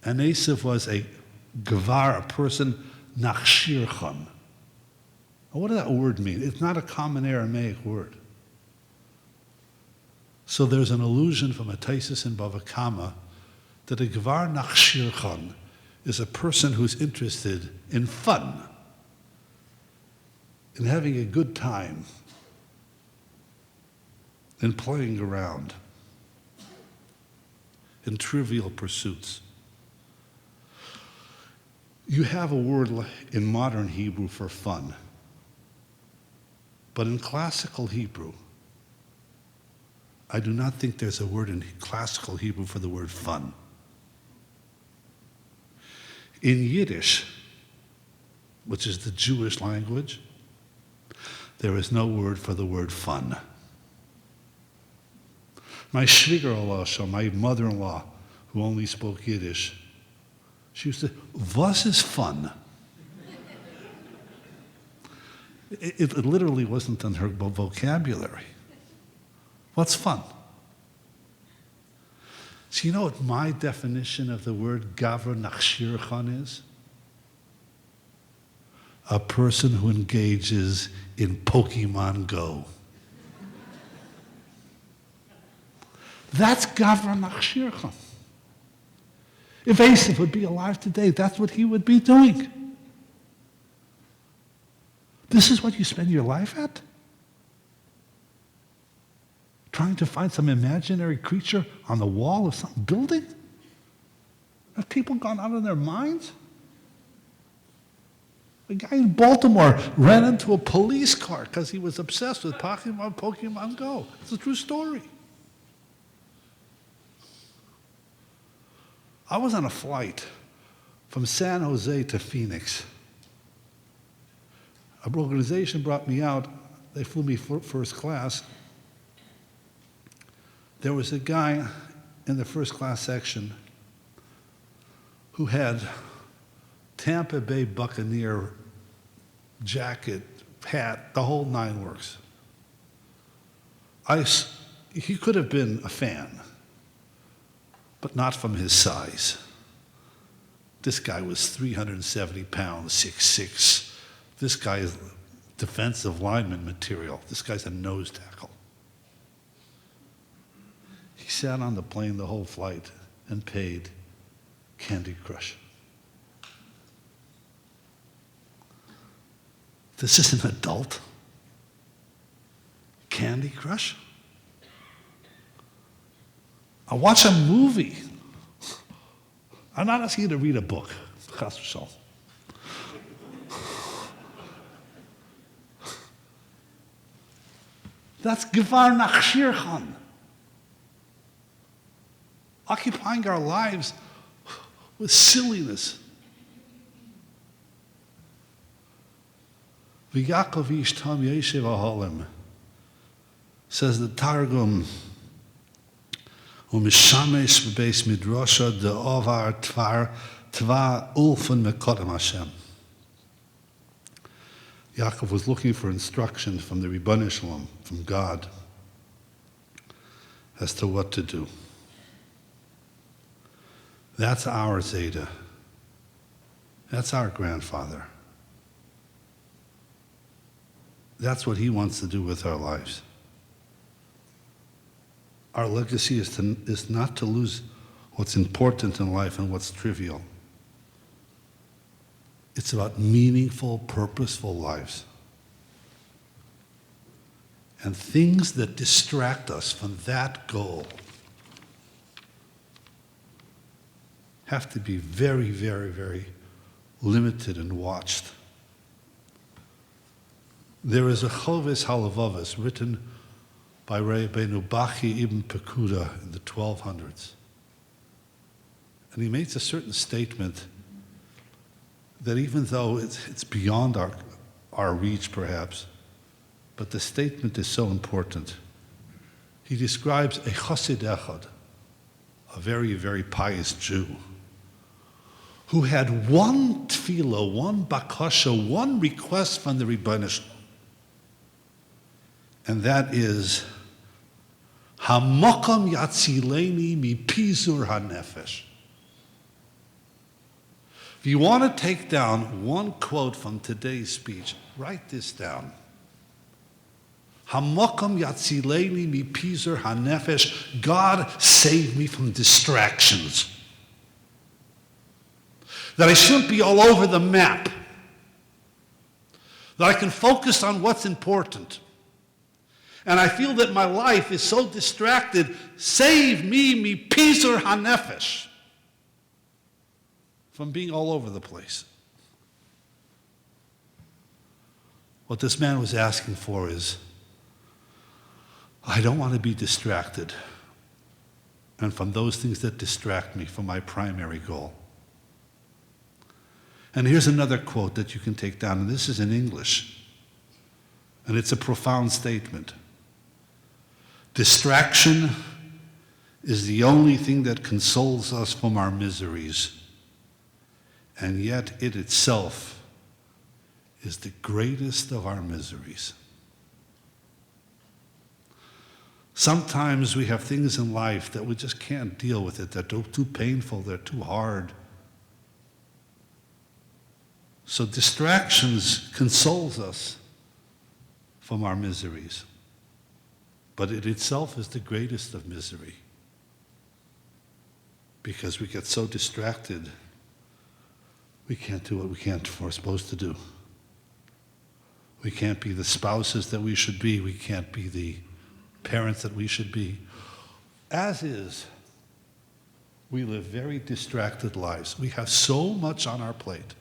And Esav was a gevar, a person, nachshirchan. Now, what does that word mean? It's not a common Aramaic word. So there's an allusion from a Taisus in Bava Kama that a gevar nachshirchan is a person who's interested in fun, in having a good time, in playing around, in trivial pursuits. You have a word in modern Hebrew for fun, but in classical Hebrew, I do not think there's a word in classical Hebrew for the word fun. In Yiddish, which is the Jewish language, there is no word for the word fun. My Schwiegerelosha, my mother-in-law, who only spoke Yiddish, she used to say, "Was is fun?" It literally wasn't in her vocabulary. What's fun? So you know what my definition of the word Gavra Nachshirchan is? A person who engages in Pokemon Go. That's Gavra Nachshirchan. If Esav would be alive today, that's what he would be doing. This is what you spend your life at? Trying to find some imaginary creature on the wall of some building? Have people gone out of their minds? A guy in Baltimore ran into a police car because he was obsessed with Pokemon Go. It's a true story. I was on a flight from San Jose to Phoenix. An organization brought me out. They flew me first class. There was a guy in the first class section who had Tampa Bay Buccaneer jacket, hat, the whole nine works. He could have been a fan, but not from his size. This guy was 370 pounds, 6'6". This guy is defensive lineman material. This guy's a nose tackle. He sat on the plane the whole flight and paid Candy Crush. This is an adult? Candy Crush? I watch a movie. I'm not asking you to read a book. Chas v'shalom. That's Gevar Nachshirchan. Occupying our lives with silliness. V'Yaakov ish tam yeshev aholem, says the Targum, u'mishamesh b'beis midrasha de'ovar tva ulfen mekodem Hashem. Yaakov was looking for instruction from the Ribbon Shalom, from God, as to what to do. That's our Zeta. That's our grandfather. That's what he wants to do with our lives. Our legacy is not to lose what's important in life and what's trivial. It's about meaningful, purposeful lives. And things that distract us from that goal have to be very, very, very limited and watched. There is a Choves Halavavos written by Rabbeinu Bachi ibn Pekuda in the 1200s. And he makes a certain statement that even though it's beyond our reach perhaps, but the statement is so important. He describes a Chassid Echad, a very, very pious Jew, who had one tefillah, one bakasha, one request from the Rebbeinu Shalom. And that is, Hamakam yatzileni mipizur hanefesh. If you want to take down one quote from today's speech, write this down. Hamakam yatzileni mipizur hanefesh. God save me from distractions. That I shouldn't be all over the map. That I can focus on what's important. And I feel that my life is so distracted. Save me pizur hanefesh, from being all over the place. What this man was asking for is, I don't want to be distracted, and from those things that distract me from my primary goal. And here's another quote that you can take down, and this is in English, and it's a profound statement. Distraction is the only thing that consoles us from our miseries, and yet it itself is the greatest of our miseries. Sometimes we have things in life that we just can't deal with it. They're too painful, they're too hard. So distractions consoles us from our miseries. But it itself is the greatest of misery. Because we get so distracted, we can't do what we're supposed to do. We can't be the spouses that we should be. We can't be the parents that we should be. As is, we live very distracted lives. We have so much on our plate.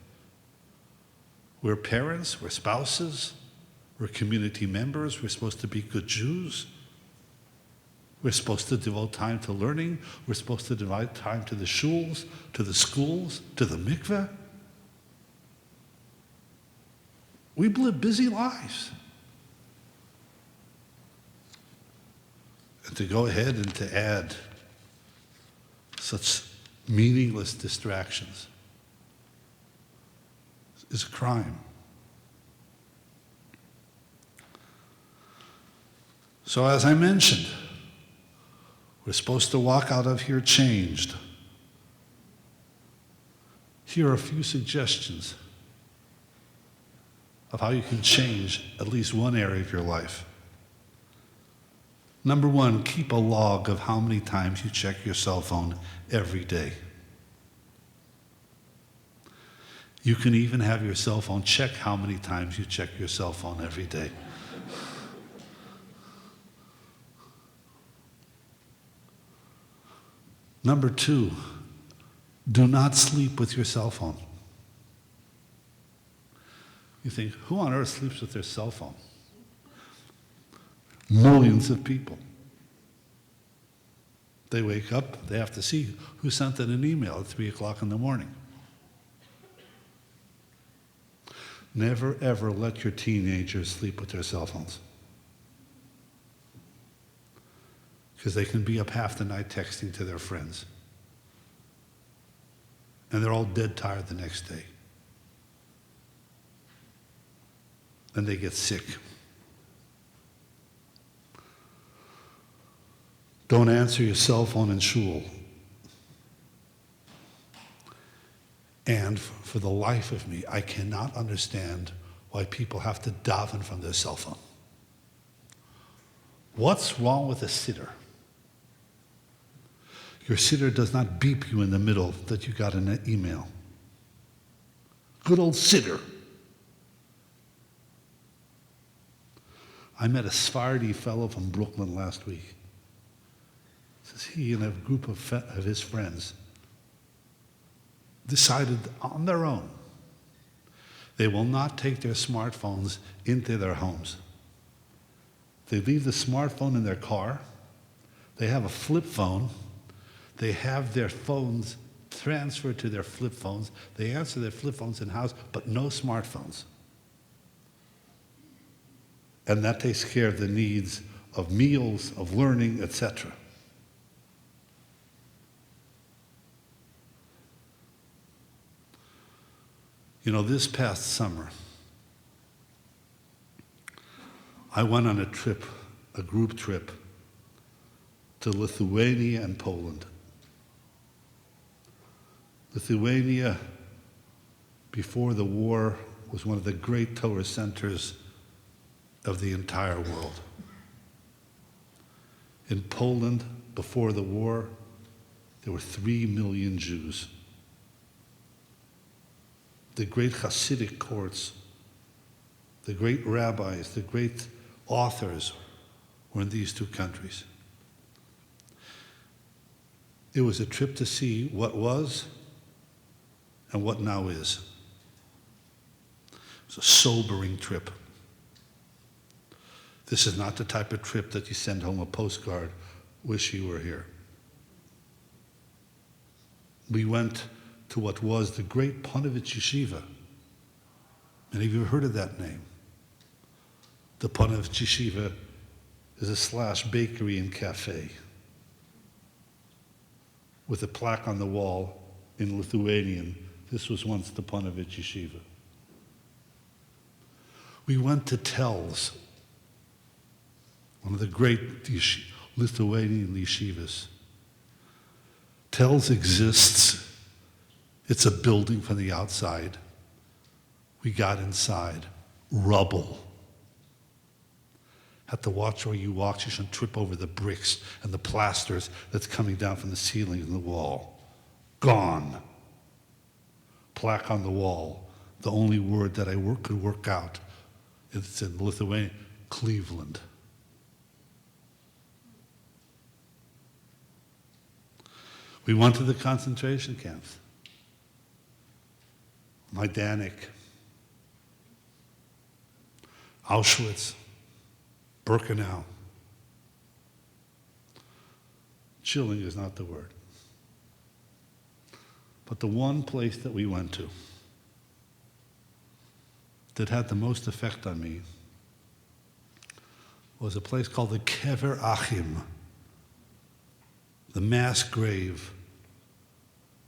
We're parents, we're spouses, we're community members, we're supposed to be good Jews. We're supposed to devote time to learning. We're supposed to devote time to the shuls, to the schools, to the mikveh. We live busy lives. And to go ahead and to add such meaningless distractions is a crime. So as I mentioned, we're supposed to walk out of here changed. Here are a few suggestions of how you can change at least one area of your life. Number one, keep a log of how many times you check your cell phone every day. You can even have your cell phone check how many times you check your cell phone every day. Number two, do not sleep with your cell phone. You think, who on earth sleeps with their cell phone? Millions of people. They wake up, they have to see who sent them an email at 3 o'clock in the morning. Never ever let your teenagers sleep with their cell phones. Because they can be up half the night texting to their friends. And they're all dead tired the next day. And they get sick. Don't answer your cell phone in shul. And for the life of me, I cannot understand why people have to daven from their cell phone. What's wrong with a sitter? Your sitter does not beep you in the middle that you got an email. Good old sitter. I met a Sephardi fellow from Brooklyn last week. Says he and a group of his friends decided on their own they will not take their smartphones into their homes. They leave the smartphone in their car. They have a flip phone. They have their phones transferred to their flip phones. They answer their flip phones in-house, but no smartphones. And that takes care of the needs of meals, of learning, etc. You know, this past summer, I went on a trip, a group trip, to Lithuania and Poland. Lithuania, before the war, was one of the great Torah centers of the entire world. In Poland, before the war, there were 3 million Jews. The great Hasidic courts, the great rabbis, the great authors were in these two countries. It was a trip to see what was and what now is. It was a sobering trip. This is not the type of trip that you send home a postcard, wish you were here. We went to what was the great Panovich Yeshiva. Many of you have heard of that name. The Panovich Yeshiva is a / bakery and cafe with a plaque on the wall in Lithuanian. This was once the Panovich Yeshiva. We went to Telz, one of the great Lithuanian yeshivas. Telz exists. It's a building from the outside. We got inside. Rubble. Had to watch where you walk. You shouldn't trip over the bricks and the plasters that's coming down from the ceiling and the wall. Gone. Plaque on the wall. The only word that I could work out. It's in Lithuanian. Cleveland. We went to the concentration camps. Majdanek, Auschwitz, Birkenau. Chilling is not the word. But the one place that we went to that had the most effect on me was a place called the Kever Achim, the mass grave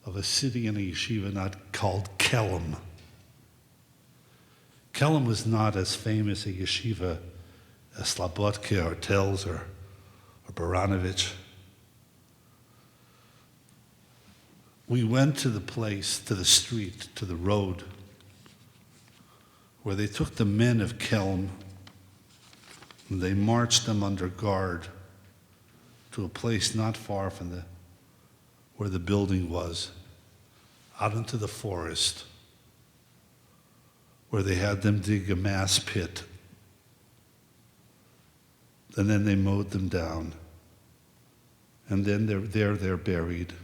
of a city and a yeshiva not called Kelm. Kelm was not as famous a yeshiva as Slobodka or Telz or Baranovich. We went to the place, to the street, to the road, where they took the men of Kelm and they marched them under guard to a place not far from where the building was, out into the forest, where they had them dig a mass pit. And then they mowed them down. And then they're buried.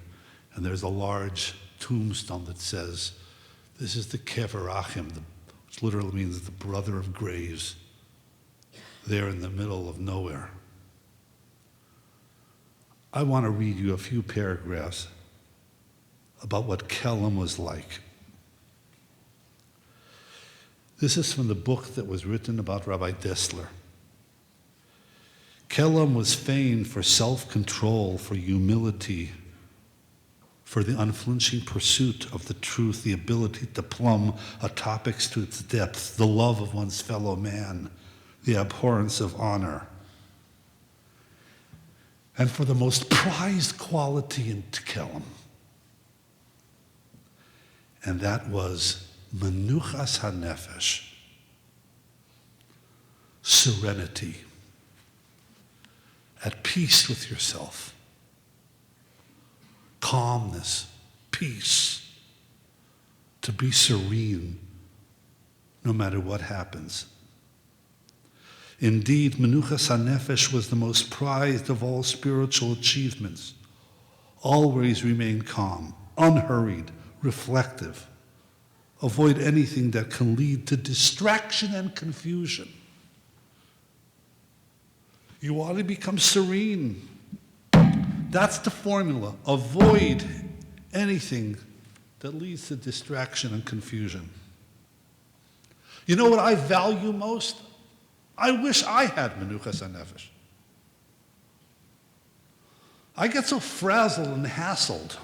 And there's a large tombstone that says, this is the Kever Achim, which literally means the brother of graves, there in the middle of nowhere. I want to read you a few paragraphs about what Kelm was like. This is from the book that was written about Rabbi Dessler. Kelm was famed for self-control, for humility, for the unflinching pursuit of the truth, the ability to plumb a topic to its depth, the love of one's fellow man, the abhorrence of honor. And for the most prized quality in Kelm. And that was menuchas hanefesh, serenity, at peace with yourself, calmness, peace, to be serene no matter what happens. Indeed, menuchas hanefesh was the most prized of all spiritual achievements. Always remain calm, unhurried, reflective. Avoid anything that can lead to distraction and confusion. You want to become serene. That's the formula. Avoid anything that leads to distraction and confusion. You know what I value most? I wish I had menuchas hanefesh. I get so frazzled and hassled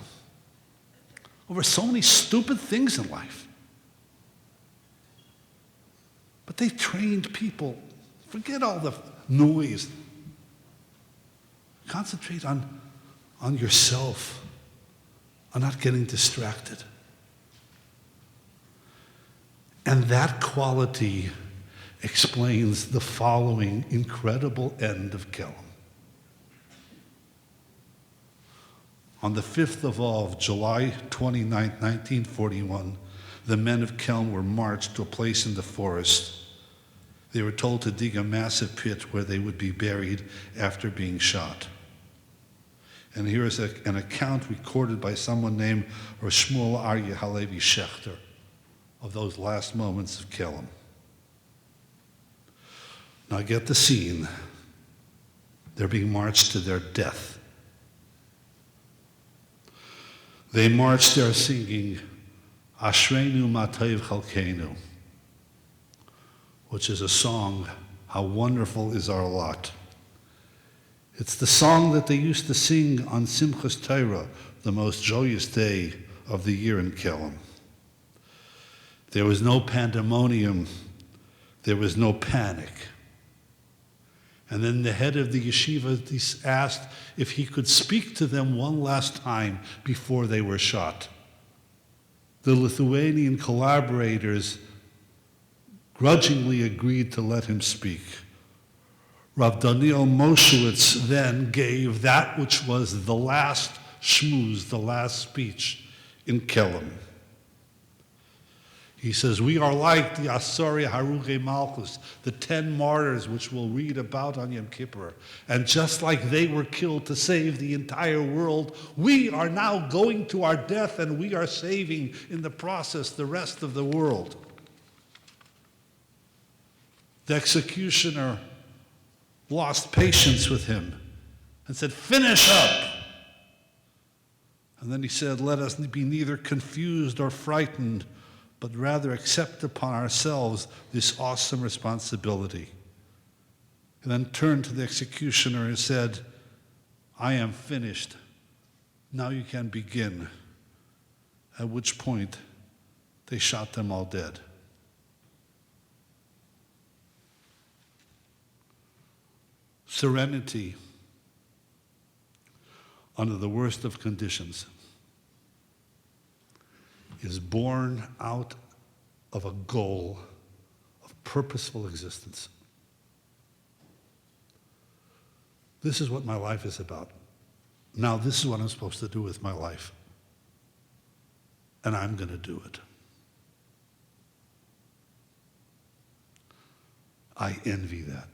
over so many stupid things in life. But they've trained people. Forget all the noise. Concentrate on yourself, on not getting distracted. And that quality explains the following incredible end of Kelm. On the 5th of Av, July 29, 1941, the men of Kelm were marched to a place in the forest. They were told to dig a massive pit where they would be buried after being shot. And here is an account recorded by someone named Shmuel Aryeh Halevi Shechter of those last moments of Kelm. Now get the scene. They're being marched to their death. They marched there singing Ashreinu Matayv Chalkeinu, which is a song, How Wonderful Is Our Lot. It's the song that they used to sing on Simchas Torah, the most joyous day of the year in Kelm. There was no pandemonium. There was no panic. And then the head of the yeshiva asked if he could speak to them one last time before they were shot. The Lithuanian collaborators grudgingly agreed to let him speak. Rav Daniel Moshewitz then gave that which was the last shmooze, the last speech in Kelm. He says, we are like the Asari Haruge Malchus, the 10 martyrs which we'll read about on Yom Kippur. And just like they were killed to save the entire world, we are now going to our death and we are saving in the process the rest of the world. The executioner lost patience with him and said, finish up. And then he said, let us be neither confused or frightened, but rather accept upon ourselves this awesome responsibility. And then turned to the executioner and said, I am finished. Now you can begin. At which point they shot them all dead. Serenity under the worst of conditions is born out of a goal of purposeful existence. This is what my life is about. Now this is what I'm supposed to do with my life. And I'm going to do it. I envy that.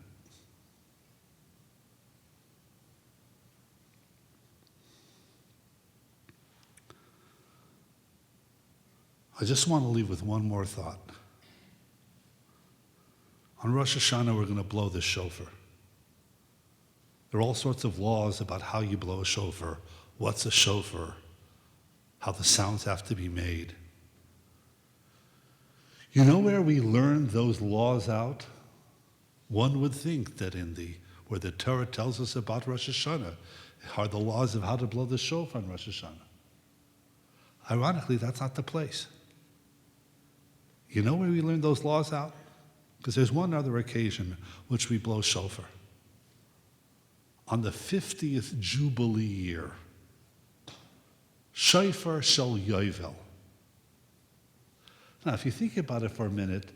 I just want to leave with one more thought. On Rosh Hashanah, we're going to blow the shofar. There are all sorts of laws about how you blow a shofar, what's a shofar, how the sounds have to be made. You know where we learned those laws out? One would think that where the Torah tells us about Rosh Hashanah are the laws of how to blow the shofar on Rosh Hashanah. Ironically, that's not the place. You know where we learned those laws out? Because there's one other occasion which we blow shofar. On the 50th Jubilee year, shofar shel Yovel. Now, if you think about it for a minute,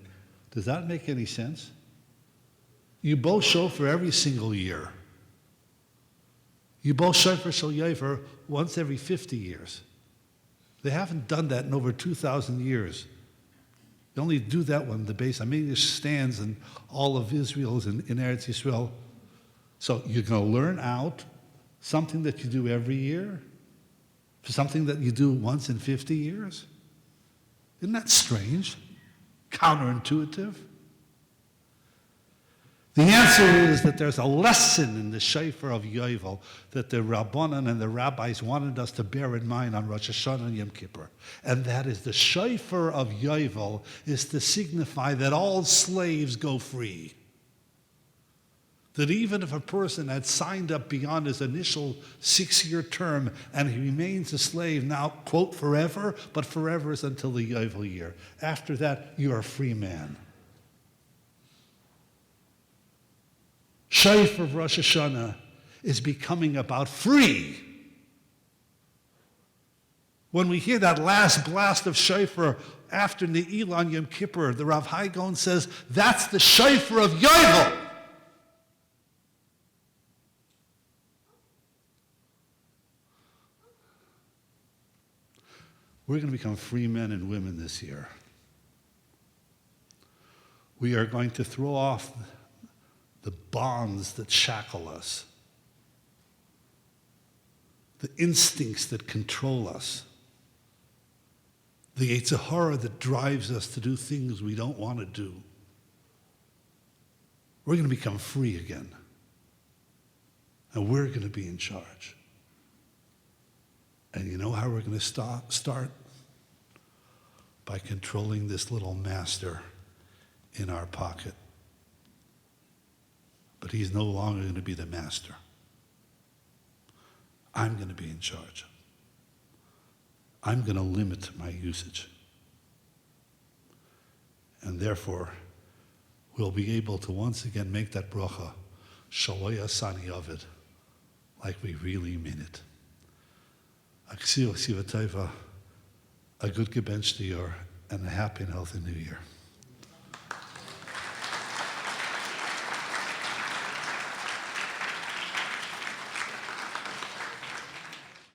does that make any sense? You blow shofar every single year. You blow shofar shel Yovel once every 50 years. They haven't done that in over 2,000 years. They only do that when the Beis Hamikdash stands and all of Israel is in Eretz Yisrael. So you're going to learn out something that you do every year, something that you do once in 50 years. Isn't that strange? Counterintuitive? The answer is that there's a lesson in the Shofar of Yovel that the Rabbanan and the rabbis wanted us to bear in mind on Rosh Hashanah and Yom Kippur. And that is the Shofar of Yovel is to signify that all slaves go free. That even if a person had signed up beyond his initial 6-year term and he remains a slave now, quote, forever, but forever is until the Yovel year. After that, you're a free man. Shofar of Rosh Hashanah is becoming about free. When we hear that last blast of shofar after the Elon Yom Kippur, the Rav Hai Gaon says, that's the shofar of Yovel. We're going to become free men and women this year. We are going to throw off the bonds that shackle us, the instincts that control us, the Yissocher that drives us to do things we don't want to do. We're going to become free again. And we're going to be in charge. And you know how we're going to start? By controlling this little master in our pocket. But he's no longer going to be the master. I'm going to be in charge. I'm going to limit my usage. And therefore, we'll be able to once again make that bracha, Shaloya Sani Ovid, like we really mean it. Aksio Sivateva, a good gebench to your and a happy and healthy new year.